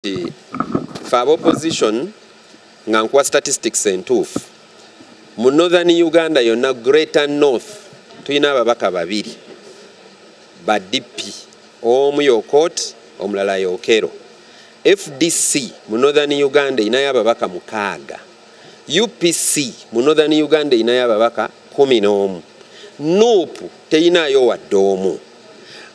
For opposition, ngankwa statistics entuufu. Mu Northern Uganda yonna Greater North tulina ababaka babiri. Ba DP, omu Yokot, omulala Yokero. FDC mu Northern Uganda inayo ababaka mukaaga. UPC mu Northern Uganda inayo ababaka 11. NUP teinayo wadde omu.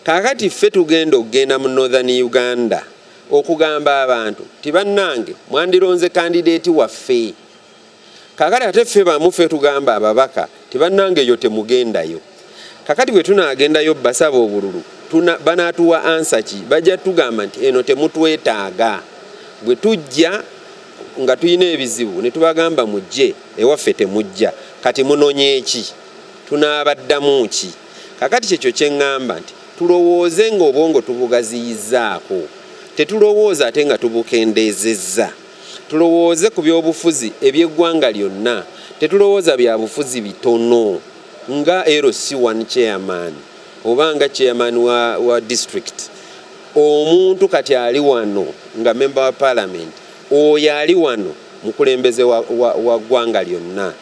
Kakati ffe tugenda okugenda mu Northern Uganda okugamba abantu tibannange mwandironze candidate waffe. Kakati ate ffe bamu ffe tugamba ababaka tibannange yo temugendayo. Kakati bwe tunaagendayo basaba obululu banaatuwa ansa ki? Bajja tugamba nti eno temutwetaaga. Bwe tujja nga tuyina ebizibu ne tubagamba mujje ewaffe temujja. Kati munonye eki? Tunaabaddamu ki? Kakati kyekyo kye ŋŋamba nti tulowooze ng'obwongo tubugaziyizaako. Tetulowooza ate nga tubukendeezezza. Tulowooze ku by'obufuzi eby'eggwanga lyonna. Tetulowooza bya bufuzi bitono nga LC1 chairman oba nga chairman wa district. Omuntu kati ali wano nga member wa parliament. Oyo ali wano mukulembeze wa ggwanga lyonna.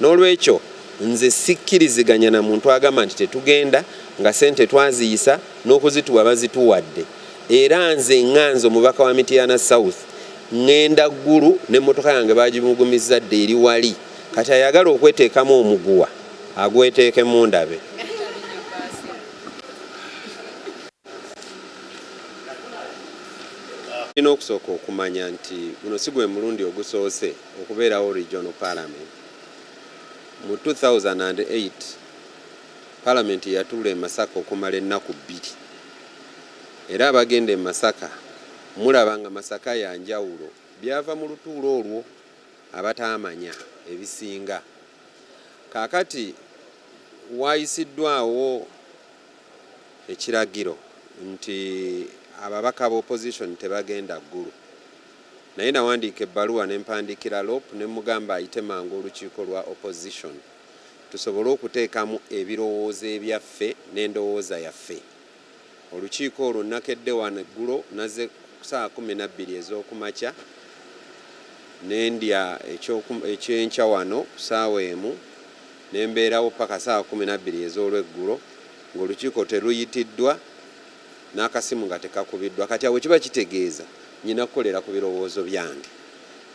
N'olwekyo nze sikkiriziganya na muntu agamba nti tetugenda nga sente twaziyisa n'okuzituwa bazituwadde. Era nze ŋŋanze omubaka wa Mityana South ŋŋenda ggulu n'emmotoka yange baagimugumizza dde eri wali. Kati ayagala okweteekamu omuguwa agweteekemu ndabe. Tulina okusooka okumanya nti guno si gwe mulundi ogusoose okubeerawo regional parliament. Mu 2008 parliament yatuula e Masaka okumala ennaku 2. Era abagenda e Masaka mulaba nga Masaka ya njawulo byava mu lutuulo olwo abataamanya ebisinga. Kaakati wayisiddwawo ekiragiro nti ababaka b'opposition tebagenda ggulu. Naye nawandiika ebbaluwa ne mpandikira LOP ne mugamba ayite mangu olukiiko lwa opposition tusobole okuteekamu ebirowoozo ebyaffe n'endowooza yaffe. Olukiiko olwo nakedde wano eggulo naze saa 12 ez'okumakya n'endya ekyenkya wano ku ssaawa emu n'embeerawo paka saa 12 ez'olweggulo ng'olukiiko teruyitiddwa n'akasimu nga tekakubiddwa. Kati awo kiba kitegeeza nyina kukolera ku birowoozo byange.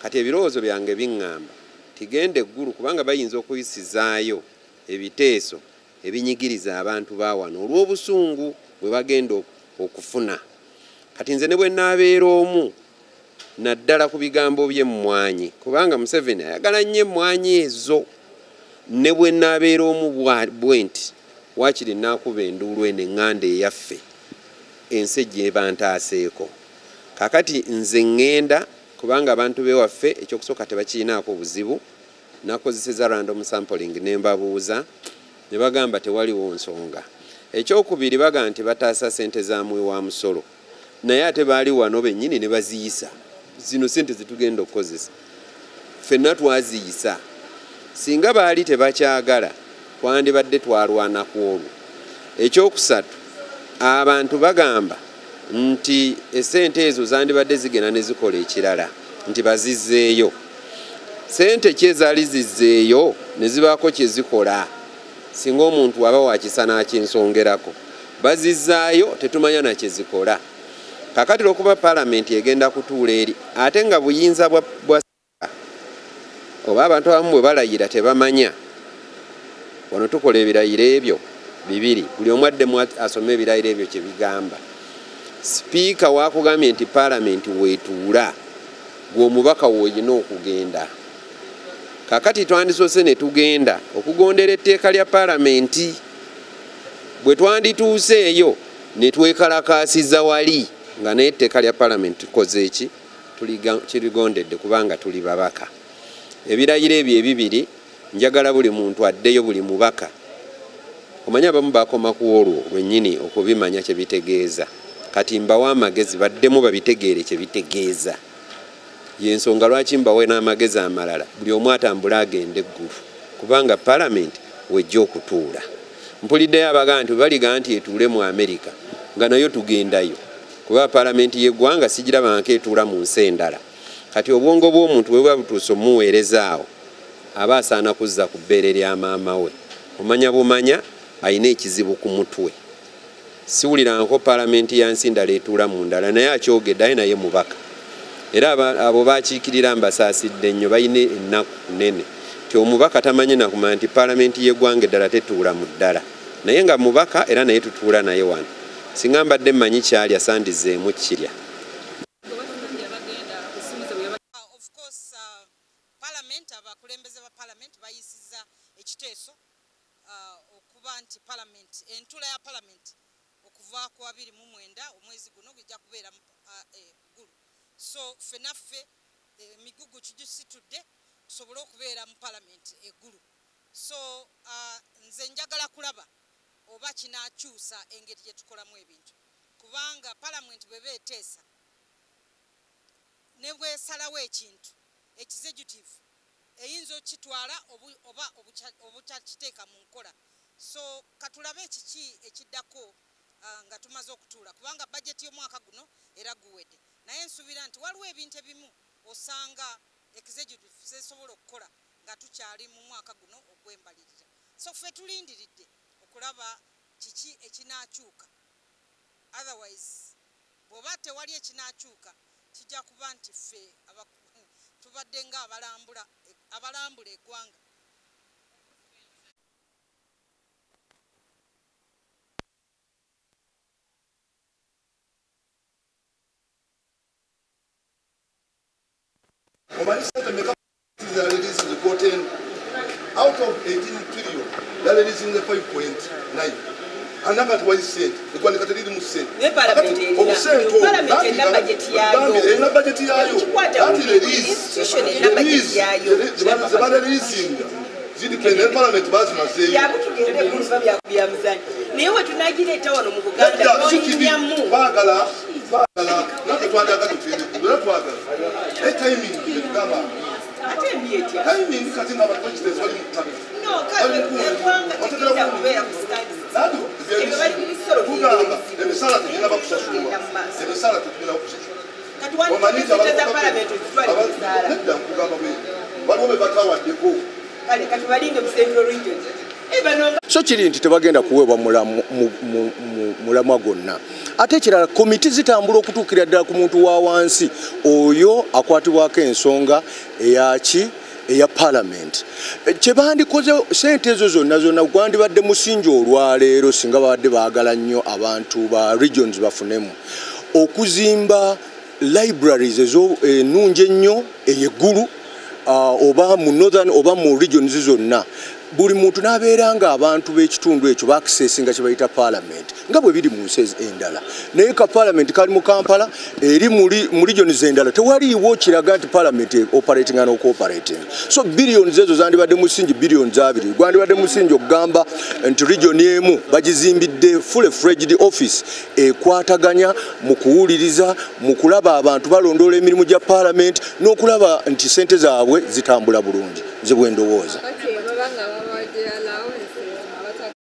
Kati ebirowoozo byange biŋŋamba tigende eggulu kubanga bayinza okuyisizaayo ebiteeso ebinyigiriza abantu ba wano olw'obusungu bwe bagenda okufuna. Kati nze ne bwe naabeera omu naddala ku bigambo by'emmwanyi kubanga Museveni ayagala nnyo emmwanyi ezo. Ne bwe naabeera omu bwe nti waakiri naakuba enduulu eno eŋŋanda eyaffe ensi gye bantaaseeko. Kakati nze ŋŋenda kubanga abantu b'ewaffe ekyokusooka tebakiinaako buzibu. Nakozeseza random sampling ne mbabuuza ne bagamba tewaliwo nsonga. Ekyokubiri baga nti bataasa sente za mwe wa musolo. Naye ate baali wano bennyini ne baziyisa. Zino sente zitugenda okukozesa. Ffenna twaziyisa. Singa baali tebakyagala twandibadde twarwana ku olwo. Ekyokusatu abantu bagamba nti esente ezo zandibadde zigenda ne zikola ekirala nti bazizzeeyo. Sente ki ezaali zizzeeyo ne zibaako kye zikola? Singa omuntu waba wakisa n'akinsongerako. Bazizzaayo tetumanya na kye zikola. Kakati lw'okuba palamenti egenda kutuula eri ate nga buyinza bwa oba abantu abamu bwe balayira tebamanya. Wano tukola ebirayiro ebyo bibiri. Buli omu addemu asome ebirayiro ebyo kye bigamba. Sipiika wakugambye nti palamenti weetuula gw'omubaka w'olina okugenda. Kakati twandisoose ne tugenda okugondera etteeka lya palamenti. Bwe twandituuse eyo ne twekalakaasiza wali nga naye etteeka lya palamenti tukoze eki kirigondedde kubanga tuli babaka. Ebirayiro ebyo ebibiri njagala buli muntu addeyo, buli mubaka. Omanya abamu bakoma ku olwo lwennyini okubimanya kye bitegeeza. Kati mbawa amagezi baddemu babitegeere kye bitegeeza. Yensonga lwaki mbawe n'amagezi amalala buli omu atambula agende eggulu kubanga palamenti wejja okutuula. Mpuliddeyo abagamba nti baliga nti etuule mu Amerika nga nayo tugendayo. kuba palamenti y'eggwanga sigirabanko etuula mu nsi endala. Kati obwongo bw'omuntu bwe buba butuuse omuweerezaawo aba asaana kuzza ku bbeere lya maama we. Omanya bumanya alina ekizibu ku mutwe. Siwuliranko palamenti ya nsi ndala etuula mu ndala, naye akyogedde aye naye mubaka. Era abo bakiikirira mbasaasidde nnyo balina ennaku nnene ti omubaka tamanyi nakumanya nti palamenti y'eggwanga eddala tetuula mu ddala, naye nga mubaka era naye tutuula naye wano. Singa mbadde mmanyi kyali asandizeemu kirya. Abakulembeze ba palamenti bayisizza ekiteeso okuba nti palamenti entula ya palamenti okuva ku 29 omwezi guno gujja kubeera Gulu. So fenaffe emigugu kijusitudde tusobole okubeera mu palamenti eggulu. So nze njagala kulaba oba kinaakyusa engeri gye tukolamu ebintu, kubanga palamenti bwe beeteesa ne bwesalawo ekintu executive eyinza okitwala oba obutakiteeka mu nkola. So katulabe kiki ekiddako nga tumaze okutuula, kubanga bajeti y'omwaka guno era guwedde, naye nsuubira nti waliwo ebintu ebimu osanga executive sesobola okukola nga tukyali mu mwaka guno ogw'embalirira. So ffe tulindiridde okulaba kiki ekinaakyuka, otherwise bw'oba tewali ekinaakyuka kijja kuba nti ffe tubadde nga abalambula eggwanga. Out of 18 trillion, that is in the 5.9. And now what is said, the one that did not say. The parliament is so kiri nti tebagenda kuweebwa mulamwa gwonna. Ate ekirala komiti zitambula okutuukira ddala ku muntu wa wansi oyo akwatibwako ensonga eya palamenti. Kye bandikoze sente ezo zonna gwandibadde musingi olwaleero singa babadde baagala nnyo abantu ba regions bafunemu okuzimba libraries ennungi ennyo ey'eggulu oba mu northern oba mu regions zonna. Buli muntu n'abeera nga abantu b'ekitundu ekyo bakisesinga kye bayita palamenti nga bwe biri mu nsi endala. Naye ka palamenti kali mu Kampala eri mu regions endala tewaliiwo kiraga nti palamenti operating and cooperating. So billions ezo zandibadde musingi billions 2 gwandibadde musingi okugamba nti region emu bagizimbidde full fledged office ekwataganya mu kuwuliriza mu kulaba abantu balondoola emirimu gya palamenti n'okulaba nti sente zaabwe zitambula bulungi. Nze bwe ndowooza.